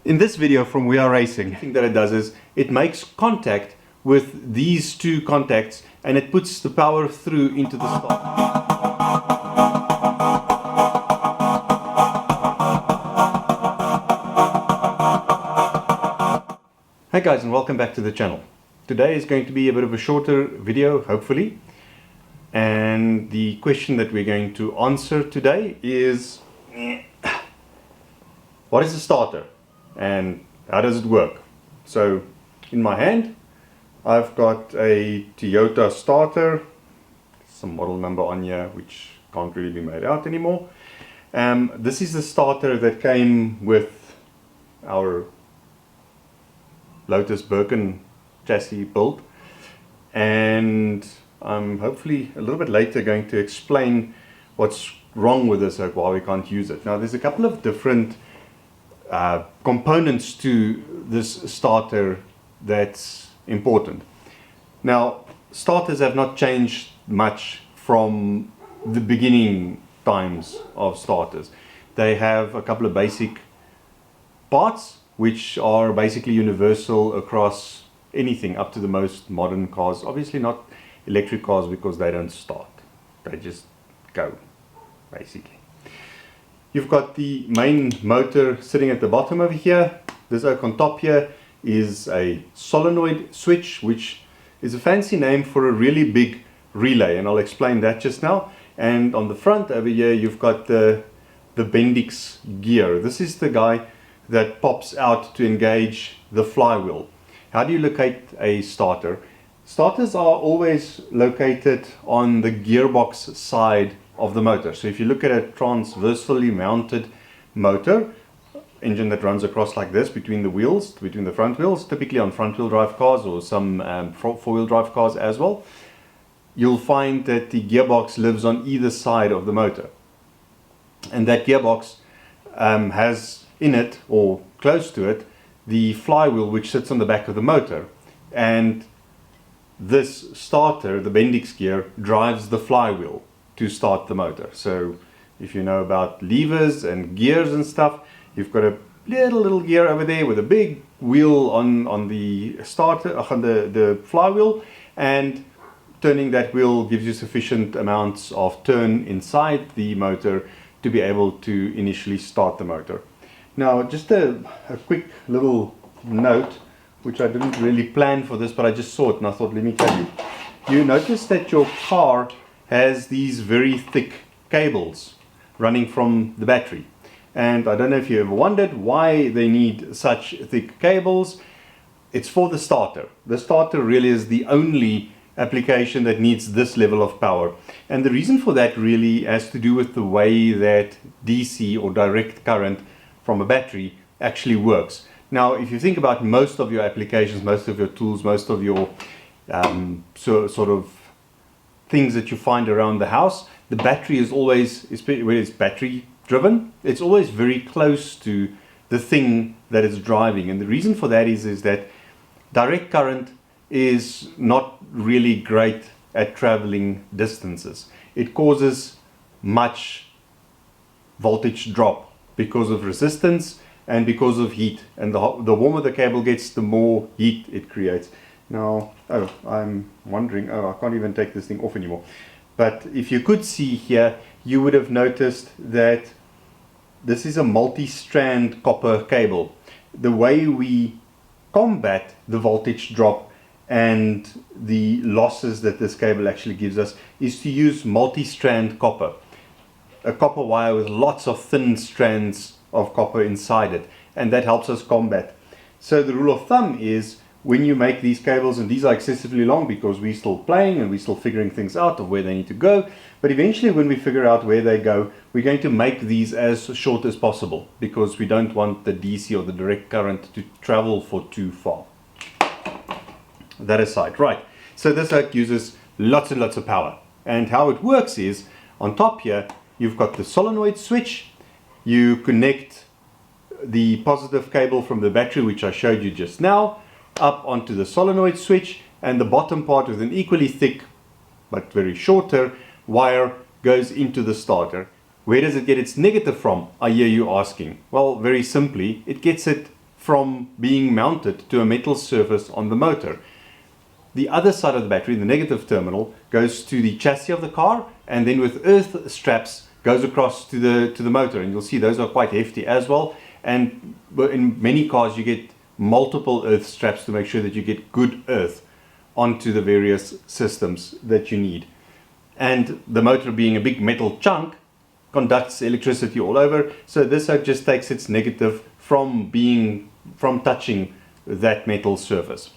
In this video from We Are Racing, the thing that it does is it makes contact with these two contacts and it puts the power through into the starter. Hey guys, and welcome back to the channel. Today is going to be a bit of a shorter video, hopefully. And the question that we're going to answer today is, what is a starter and how does it work? So in my hand I've got a Toyota starter, some model number on here which can't really be made out anymore. This is the starter that came with our Lotus Birkin chassis built, and I'm hopefully a little bit later going to explain what's wrong with this, like why we can't use it. Now there's a couple of different components to this starter that's important. Now starters have not changed much from the beginning times of starters. They have a couple of basic parts which are basically universal across anything up to the most modern cars. Obviously not electric cars because they don't start, they just go basically. You've got the main motor sitting at the bottom over here. This oak on top here is a solenoid switch, which is a fancy name for a really big relay, and I'll explain that just now. And on the front over here you've got the Bendix gear. This is the guy that pops out to engage the flywheel. How do you locate a starter? Starters are always located on the gearbox side of the motor. So if you look at a transversely mounted motor, engine that runs across like this between the wheels, between the front wheels, typically on front wheel drive cars or some four wheel drive cars as well, you'll find that the gearbox lives on either side of the motor. And that gearbox has in it, or close to it, the flywheel which sits on the back of the motor. And this starter, the Bendix gear, drives the flywheel to start the motor. So if you know about levers and gears and stuff, you've got a little gear over there with a big wheel on the starter, on the flywheel, and turning that wheel gives you sufficient amounts of turn inside the motor to be able to initially start the motor. Now just a quick little note, which I didn't really plan for this, but I just saw it and I thought, let me tell you. You notice that your car has these very thick cables running from the battery. And I don't know if you ever wondered why they need such thick cables. It's for the starter. The starter really is the only application that needs this level of power. And the reason for that really has to do with the way that DC or direct current from a battery actually works. Now if you think about most of your applications, most of your tools, most of your sort of things that you find around the house, the battery is always, when it's battery driven, it's always very close to the thing that it's driving. And the reason for that is that direct current is not really great at traveling distances. It causes much voltage drop because of resistance and because of heat, and the warmer the cable gets, the more heat it creates. Now, I'm wondering, I can't even take this thing off anymore. But if you could see here, you would have noticed that this is a multi-strand copper cable. The way we combat the voltage drop and the losses that this cable actually gives us is to use multi-strand copper. A copper wire with lots of thin strands of copper inside it, and that helps us combat. So the rule of thumb is, when you make these cables, and these are excessively long because we're still playing and we're still figuring things out of where they need to go, but eventually when we figure out where they go, we're going to make these as short as possible because we don't want the DC or the direct current to travel for too far. That aside, right, so this uses lots and lots of power, and how it works is, on top here you've got the solenoid switch. You connect the positive cable from the battery, which I showed you just now, up onto the solenoid switch, and the bottom part with an equally thick but very shorter wire goes into the starter. Where does it get its negative from, I hear you asking? Well, very simply, it gets it from being mounted to a metal surface on the motor. The other side of the battery, the negative terminal, goes to the chassis of the car, and then with earth straps goes across to the motor, and you'll see those are quite hefty as well. And in many cars you get multiple earth straps to make sure that you get good earth onto the various systems that you need. And the motor, being a big metal chunk, conducts electricity all over, so this just takes its negative from touching that metal surface.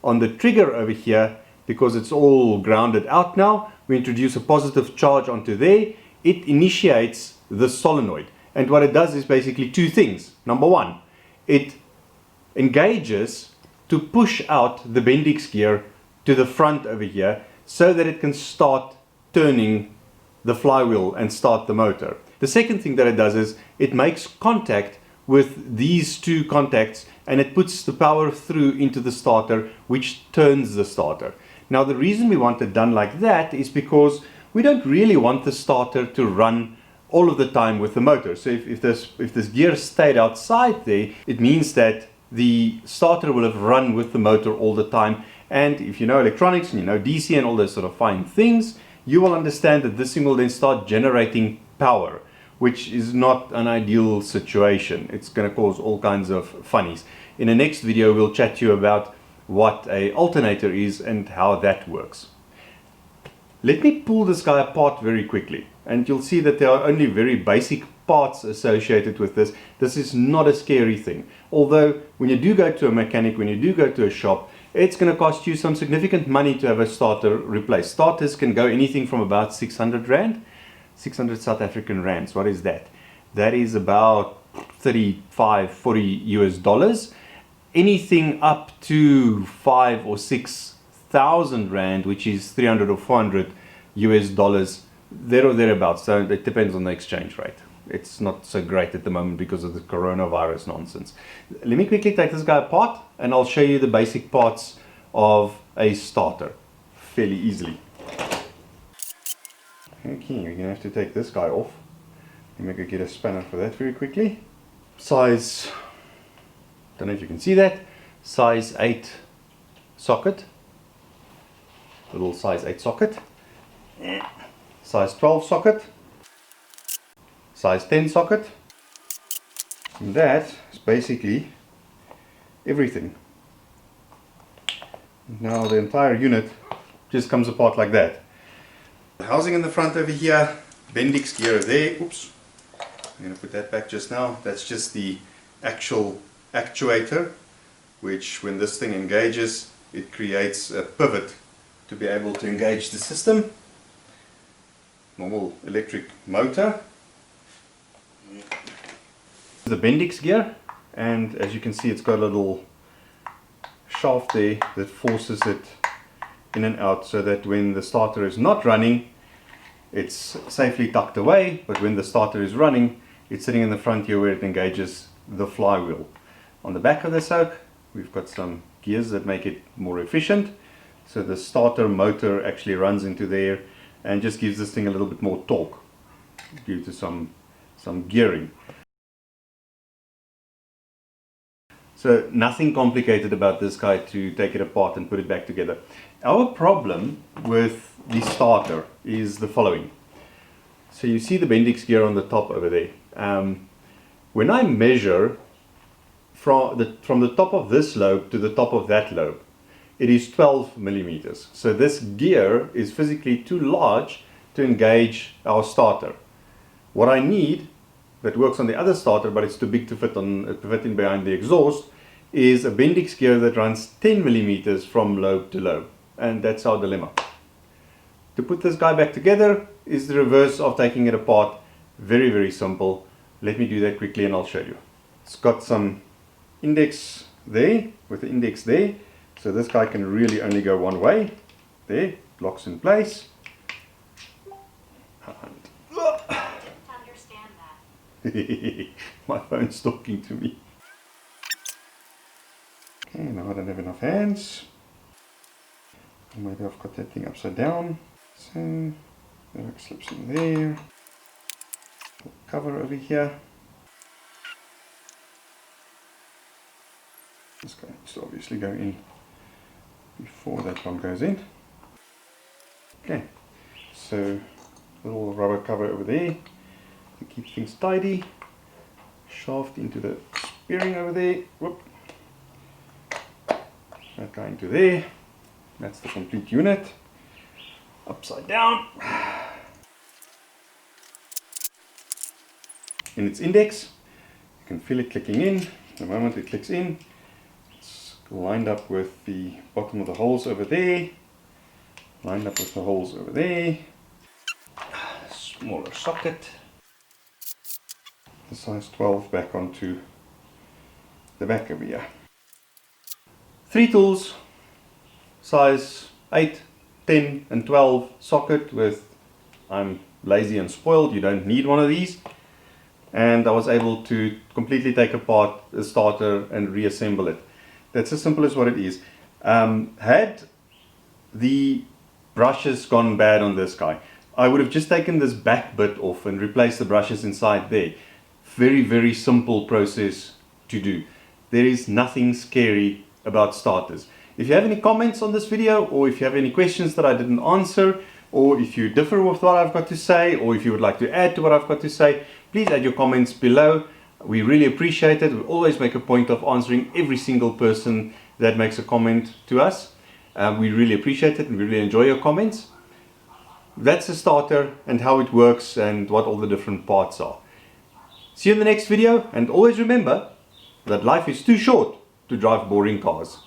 On the trigger over here, because it's all grounded out now, we introduce a positive charge onto there. It initiates the solenoid, and what it does is basically two things. Number one, it engages to push out the Bendix gear to the front over here so that it can start turning the flywheel and start the motor. The second thing that it does is it makes contact with these two contacts, and it puts the power through into the starter, which turns the starter. Now the reason we want it done like that is because we don't really want the starter to run all of the time with the motor. So if this gear stayed outside there, it means that the starter will have run with the motor all the time. And if you know electronics and you know DC and all those sort of fine things, you will understand that this thing will then start generating power, which is not an ideal situation. It's going to cause all kinds of funnies. In the next video, we'll chat to you about what an alternator is and how that works. Let me pull this guy apart very quickly, and you'll see that there are only very basic parts associated with this. This is not a scary thing. Although when you do go to a mechanic, when you do go to a shop, it's going to cost you some significant money to have a starter replaced. Starters can go anything from about 600 Rand, 600 South African Rands. What is that? That is about 35, 40 US dollars. Anything up to 5 or 6,000 Rand, which is 300 or 400 US dollars, there or thereabouts. So it depends on the exchange rate. It's not so great at the moment because of the coronavirus nonsense. Let me quickly take this guy apart and I'll show you the basic parts of a starter fairly easily. Okay, we're going to have to take this guy off. Let me go get a spanner for that very quickly. Size, don't know if you can see that, size 8 socket. Little size 8 socket. Size 12 socket. Size 10 socket. And that is basically everything. Now the entire unit just comes apart like that. The housing in the front over here, Bendix gear there. Oops, I'm going to put that back just now. That's just the actual actuator, which when this thing engages, it creates a pivot to be able to engage the system. Normal electric motor. The Bendix gear, and as you can see, it's got a little shaft there that forces it in and out so that when the starter is not running, it's safely tucked away, but when the starter is running, it's sitting in the front here where it engages the flywheel. On the back of this yoke, we've got some gears that make it more efficient, so the starter motor actually runs into there and just gives this thing a little bit more torque due to some gearing. So nothing complicated about this guy to take it apart and put it back together. Our problem with the starter is the following. So you see the Bendix gear on the top over there. When I measure from the top of this lobe to the top of that lobe, it is 12 millimeters. So this gear is physically too large to engage our starter. What I need, that works on the other starter, but it's too big to fit in behind the exhaust, is a Bendix gear that runs 10 millimeters from lobe to lobe. And that's our dilemma. To put this guy back together is the reverse of taking it apart. Very, very simple. Let me do that quickly and I'll show you. It's got some index there, with the index there. So this guy can really only go one way. There, locks in place. My phone's talking to me. Okay, now I don't have enough hands. Maybe I've got that thing upside down. So that slips in there. Cover over here. This guy needs to obviously go in before that one goes in. Okay, so little rubber cover over there to keep things tidy. Shaft into the bearing over there. Whoop. That guy into there. That's the complete unit. Upside down. In its index, you can feel it clicking in. The moment it clicks in, it's lined up with the bottom of the holes over there. Lined up with the holes over there. Smaller socket. The size 12 back onto the back over here. 3 tools, size 8, 10 and 12 socket with, I'm lazy and spoiled, you don't need one of these. And I was able to completely take apart the starter and reassemble it. That's as simple as what it is. Had the brushes gone bad on this guy, I would have just taken this back bit off and replaced the brushes inside there. Very, very simple process to do. There is nothing scary about starters. If you have any comments on this video, or if you have any questions that I didn't answer, or if you differ with what I've got to say, or if you would like to add to what I've got to say, please add your comments below. We really appreciate it. We always make a point of answering every single person that makes a comment to us. We really appreciate it and we really enjoy your comments. That's the starter and how it works and what all the different parts are. See you in the next video, and always remember that life is too short to drive boring cars.